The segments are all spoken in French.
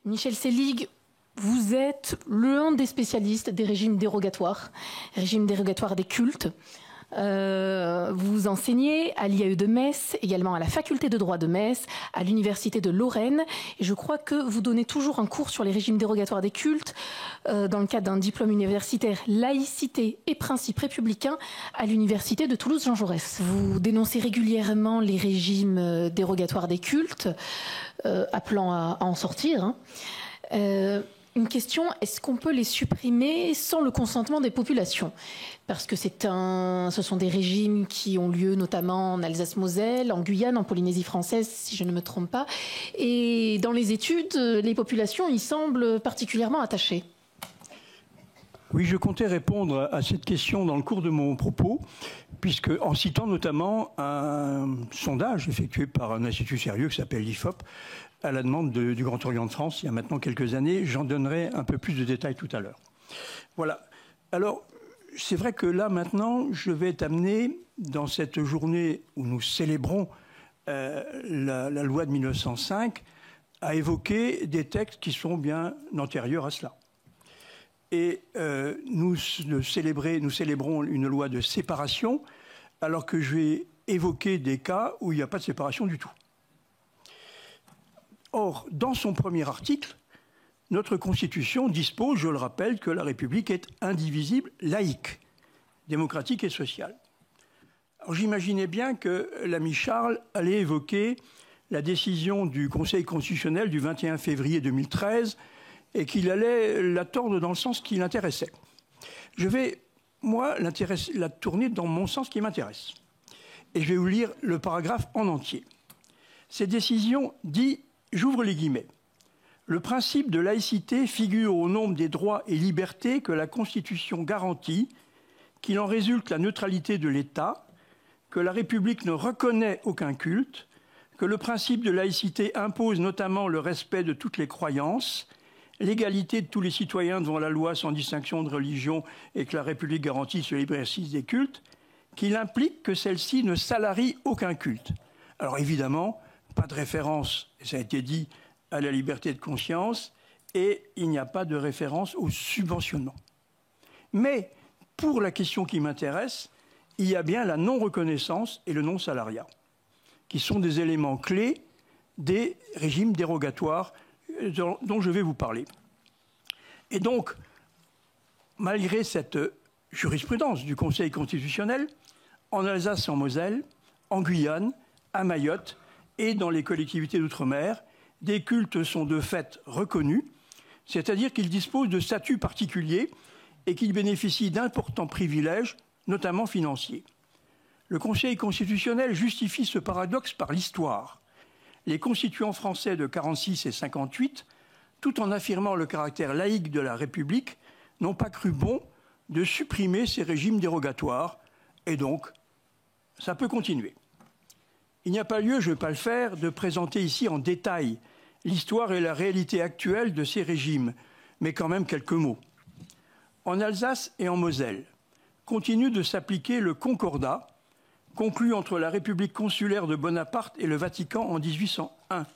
Michel Selig, vous êtes l'un des spécialistes des régimes dérogatoires des cultes. Vous enseignez à l'IAE de Metz, également à la faculté de droit de Metz, à l'université de Lorraine. Et je crois que vous donnez toujours un cours sur les régimes dérogatoires des cultes dans le cadre d'un diplôme universitaire laïcité et principes républicains à l'université de Toulouse-Jean Jaurès. Vous dénoncez régulièrement les régimes dérogatoires des cultes, appelant à en sortir. Une question, est-ce qu'on peut les supprimer sans le consentement des populations? Parce que ce sont des régimes qui ont lieu notamment en Alsace-Moselle, en Guyane, en Polynésie française, si je ne me trompe pas. Et dans les études, les populations y semblent particulièrement attachées. Oui, je comptais répondre à cette question dans le cours de mon propos, puisque en citant notamment un sondage effectué par un institut sérieux qui s'appelle l'IFOP, à la demande du Grand Orient de France, il y a maintenant quelques années. J'en donnerai un peu plus de détails tout à l'heure. Voilà. Alors, c'est vrai que là, maintenant, je vais être amené, dans cette journée où nous célébrons la loi de 1905, à évoquer des textes qui sont bien antérieurs à cela. Et nous célébrons une loi de séparation, alors que je vais évoquer des cas où il n'y a pas de séparation du tout. Or, dans son premier article, notre Constitution dispose, je le rappelle, que la République est indivisible, laïque, démocratique et sociale. Alors, j'imaginais bien que l'ami Charles allait évoquer la décision du Conseil constitutionnel du 21 février 2013 et qu'il allait la tordre dans le sens qui l'intéressait. Je vais, moi, la tourner dans mon sens qui m'intéresse. Et je vais vous lire le paragraphe en entier. Cette décision dit, j'ouvre les guillemets, le principe de laïcité figure au nombre des droits et libertés que la Constitution garantit, qu'il en résulte la neutralité de l'État, que la République ne reconnaît aucun culte, que le principe de laïcité impose notamment le respect de toutes les croyances, l'égalité de tous les citoyens devant la loi sans distinction de religion et que la République garantisse le libre exercice des cultes, qu'il implique que celle-ci ne salarie aucun culte. Alors évidemment, pas de référence, et ça a été dit, à la liberté de conscience, et il n'y a pas de référence au subventionnement. Mais pour la question qui m'intéresse, il y a bien la non-reconnaissance et le non-salariat, qui sont des éléments clés des régimes dérogatoires dont je vais vous parler. Et donc, malgré cette jurisprudence du Conseil constitutionnel, en Alsace et en Moselle, en Guyane, à Mayotte et dans les collectivités d'outre-mer, des cultes sont de fait reconnus, c'est-à-dire qu'ils disposent de statuts particuliers et qu'ils bénéficient d'importants privilèges, notamment financiers. Le Conseil constitutionnel justifie ce paradoxe par l'histoire. Les constituants français de 46 et 58, tout en affirmant le caractère laïque de la République, n'ont pas cru bon de supprimer ces régimes dérogatoires, et donc, ça peut continuer. Il n'y a pas lieu, je ne vais pas le faire, de présenter ici en détail l'histoire et la réalité actuelle de ces régimes, mais quand même quelques mots. En Alsace et en Moselle, continue de s'appliquer le Concordat, conclu entre la République consulaire de Bonaparte et le Vatican en 1801.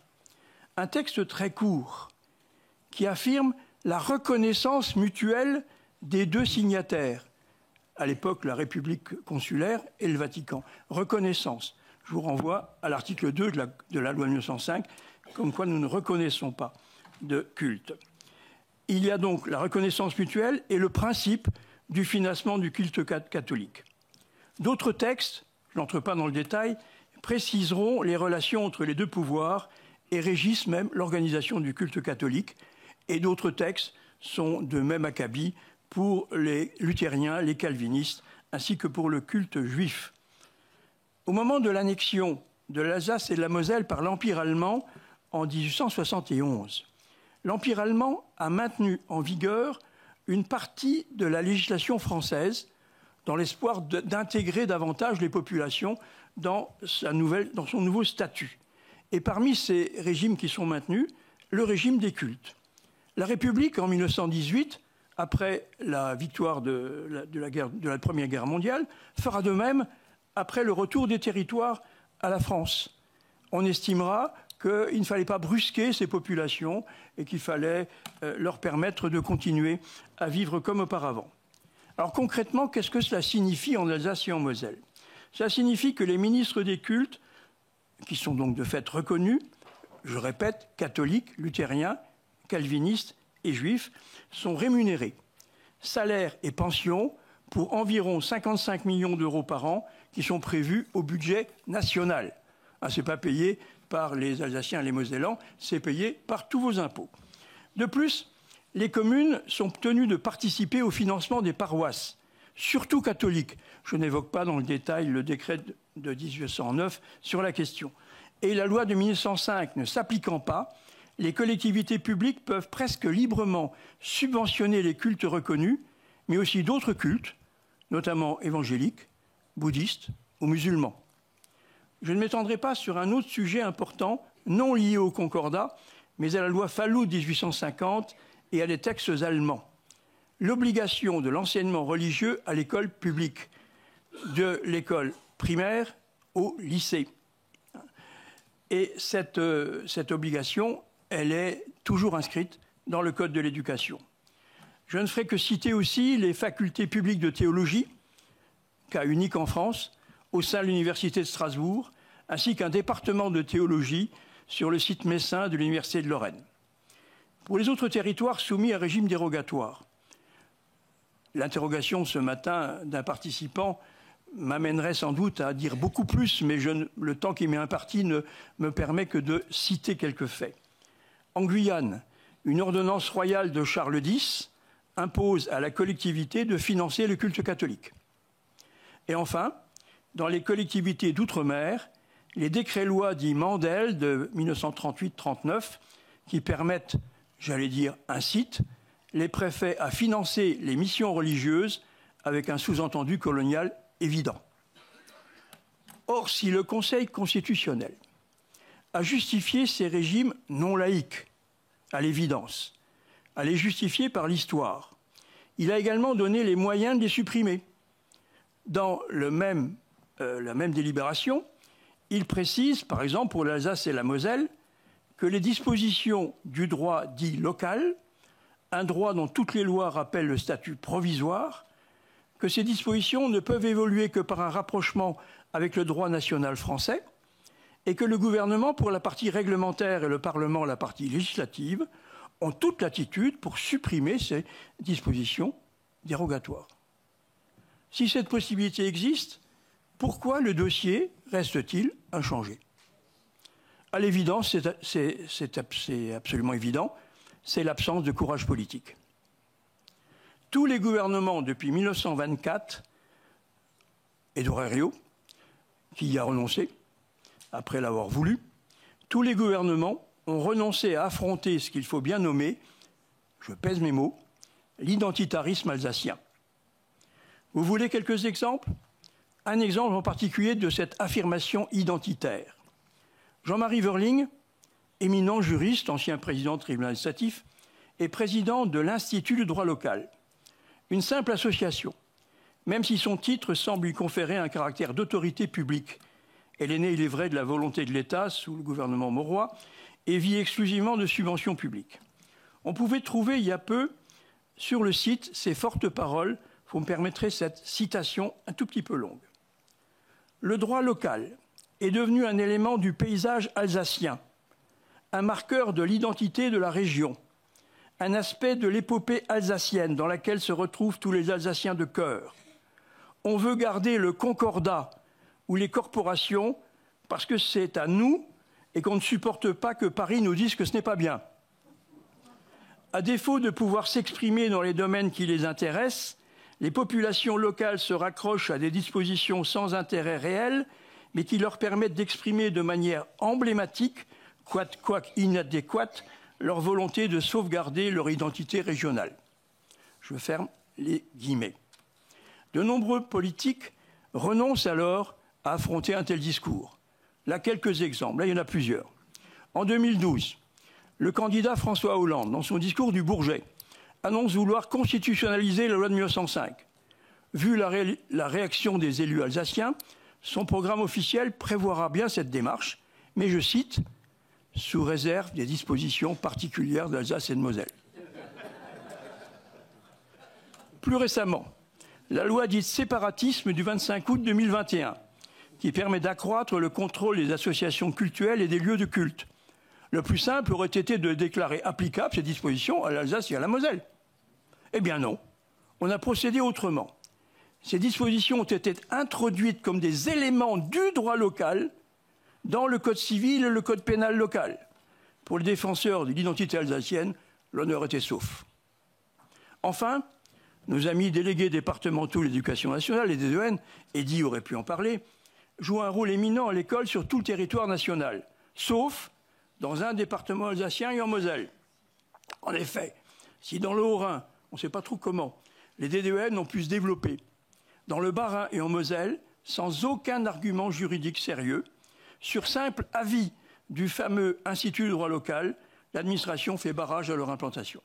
Un texte très court qui affirme la reconnaissance mutuelle des deux signataires. À l'époque, la République consulaire et le Vatican. Reconnaissance. Je vous renvoie à l'article 2 de la loi de 1905, comme quoi nous ne reconnaissons pas de culte. Il y a donc la reconnaissance mutuelle et le principe du financement du culte catholique. D'autres textes, je n'entre pas dans le détail, préciseront les relations entre les deux pouvoirs et régissent même l'organisation du culte catholique. Et d'autres textes sont de même acabit pour les luthériens, les calvinistes, ainsi que pour le culte juif. Au moment de l'annexion de l'Alsace et de la Moselle par l'Empire allemand en 1871, l'Empire allemand a maintenu en vigueur une partie de la législation française dans l'espoir d'intégrer davantage les populations dans son nouveau statut. Et parmi ces régimes qui sont maintenus, le régime des cultes. La République, en 1918, après la victoire de la Première Guerre mondiale, fera de même après le retour des territoires à la France. On estimera qu'il ne fallait pas brusquer ces populations et qu'il fallait leur permettre de continuer à vivre comme auparavant. Alors concrètement, qu'est-ce que cela signifie en Alsace et en Moselle? Cela signifie que les ministres des cultes, qui sont donc de fait reconnus, je répète, catholiques, luthériens, calvinistes et juifs, sont rémunérés, salaires et pensions, pour environ 55 millions d'euros par an qui sont prévus au budget national. Ce n'est pas payé par les Alsaciens et les Mosellans, c'est payé par tous vos impôts. De plus, les communes sont tenues de participer au financement des paroisses, surtout catholiques. Je n'évoque pas dans le détail le décret de 1809 sur la question. Et la loi de 1905 ne s'appliquant pas, les collectivités publiques peuvent presque librement subventionner les cultes reconnus, mais aussi d'autres cultes, notamment évangéliques, bouddhistes ou musulmans. Je ne m'étendrai pas sur un autre sujet important, non lié au Concordat, mais à la loi Fallout de 1850 et à des textes allemands. L'obligation de l'enseignement religieux à l'école publique, de l'école primaire au lycée. Et cette obligation, elle est toujours inscrite dans le Code de l'éducation. Je ne ferai que citer aussi les facultés publiques de théologie, cas unique en France, au sein de l'Université de Strasbourg, ainsi qu'un département de théologie sur le site messin de l'Université de Lorraine. Pour les autres territoires soumis à régime dérogatoire, l'interrogation ce matin d'un participant m'amènerait sans doute à dire beaucoup plus, mais le temps qui m'est imparti ne me permet que de citer quelques faits. En Guyane, une ordonnance royale de Charles X impose à la collectivité de financer le culte catholique. Et enfin, dans les collectivités d'outre-mer, les décrets-lois dits Mandel de 1938-39 qui permettent, j'allais dire, incitent les préfets à financer les missions religieuses avec un sous-entendu colonial évident. Or, si le Conseil constitutionnel a justifié ces régimes non laïques, à l'évidence, à les justifier par l'histoire, il a également donné les moyens de les supprimer. Dans la même délibération, il précise, par exemple pour l'Alsace et la Moselle, que les dispositions du droit dit local, un droit dont toutes les lois rappellent le statut provisoire, que ces dispositions ne peuvent évoluer que par un rapprochement avec le droit national français, et que le gouvernement, pour la partie réglementaire, et le Parlement, la partie législative, ont toute latitude pour supprimer ces dispositions dérogatoires. Si cette possibilité existe, pourquoi le dossier reste-t-il inchangé? À l'évidence, c'est absolument évident, c'est l'absence de courage politique. Tous les gouvernements depuis 1924, et Herriot, qui y a renoncé, après l'avoir voulu, tous les gouvernements ont renoncé à affronter ce qu'il faut bien nommer, je pèse mes mots, l'identitarisme alsacien. Vous voulez quelques exemples? Un exemple en particulier de cette affirmation identitaire. Jean-Marie Wörling, éminent juriste, ancien président du tribunal administratif, est président de l'Institut du droit local, une simple association, même si son titre semble lui conférer un caractère d'autorité publique. Elle est née, il est vrai, de la volonté de l'État sous le gouvernement Mauroy et vit exclusivement de subventions publiques. On pouvait trouver il y a peu sur le site ces fortes paroles. Vous me permettrez cette citation un tout petit peu longue. Le droit local est devenu un élément du paysage alsacien, un marqueur de l'identité de la région, un aspect de l'épopée alsacienne dans laquelle se retrouvent tous les Alsaciens de cœur. On veut garder le concordat ou les corporations parce que c'est à nous et qu'on ne supporte pas que Paris nous dise que ce n'est pas bien. À défaut de pouvoir s'exprimer dans les domaines qui les intéressent, les populations locales se raccrochent à des dispositions sans intérêt réel, mais qui leur permettent d'exprimer de manière emblématique, quoique inadéquate, leur volonté de sauvegarder leur identité régionale. Je ferme les guillemets. De nombreux politiques renoncent alors à affronter un tel discours. Là, quelques exemples. Là, il y en a plusieurs. En 2012, le candidat François Hollande, dans son discours du Bourget, annonce vouloir constitutionnaliser la loi de 1905. Vu la réaction des élus alsaciens, son programme officiel prévoira bien cette démarche, mais je cite, sous réserve des dispositions particulières d'Alsace et de Moselle. Plus récemment, la loi dite séparatisme du 25 août 2021, qui permet d'accroître le contrôle des associations cultuelles et des lieux de culte. Le plus simple aurait été de déclarer applicables ces dispositions à l'Alsace et à la Moselle. Eh bien non, on a procédé autrement. Ces dispositions ont été introduites comme des éléments du droit local dans le code civil et le code pénal local. Pour les défenseurs de l'identité alsacienne, l'honneur était sauf. Enfin, nos amis délégués départementaux de l'éducation nationale, les DEN, Eddy aurait pu en parler, jouent un rôle éminent à l'école sur tout le territoire national, sauf dans un département alsacien et en Moselle. En effet, si dans le Haut-Rhin, on ne sait pas trop comment, les DDEN ont pu se développer, dans le Bas-Rhin et en Moselle, sans aucun argument juridique sérieux, sur simple avis du fameux Institut de droit local, l'administration fait barrage à leur implantation.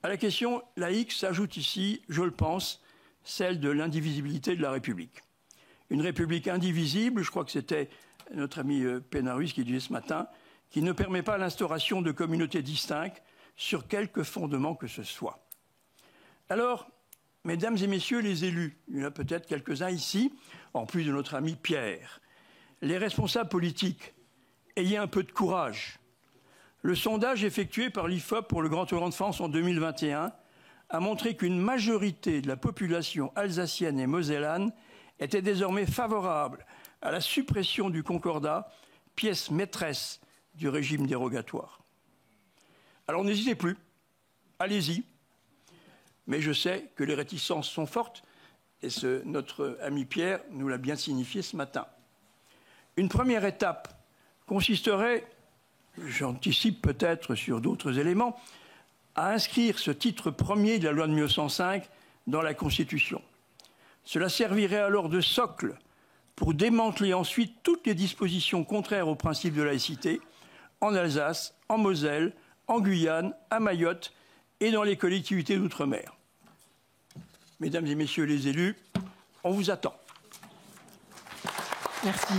À la question laïque s'ajoute ici, je le pense, celle de l'indivisibilité de la République. Une République indivisible, je crois que c'était notre ami Pénarus qui disait ce matin, qui ne permet pas l'instauration de communautés distinctes sur quelque fondement que ce soit. Alors, mesdames et messieurs les élus, il y en a peut-être quelques-uns ici, en plus de notre ami Pierre, les responsables politiques, ayez un peu de courage. Le sondage effectué par l'IFOP pour le Grand Orient de France en 2021 a montré qu'une majorité de la population alsacienne et mosellane était désormais favorable à la suppression du concordat, pièce maîtresse du régime dérogatoire. Alors n'hésitez plus, allez-y. Mais je sais que les réticences sont fortes, et notre ami Pierre nous l'a bien signifié ce matin. Une première étape consisterait, j'anticipe peut-être sur d'autres éléments, à inscrire ce titre premier de la loi de 1905 dans la Constitution. Cela servirait alors de socle pour démanteler ensuite toutes les dispositions contraires au principe de laïcité en Alsace, en Moselle, en Guyane, à Mayotte et dans les collectivités d'outre-mer. Mesdames et messieurs les élus, on vous attend. Merci.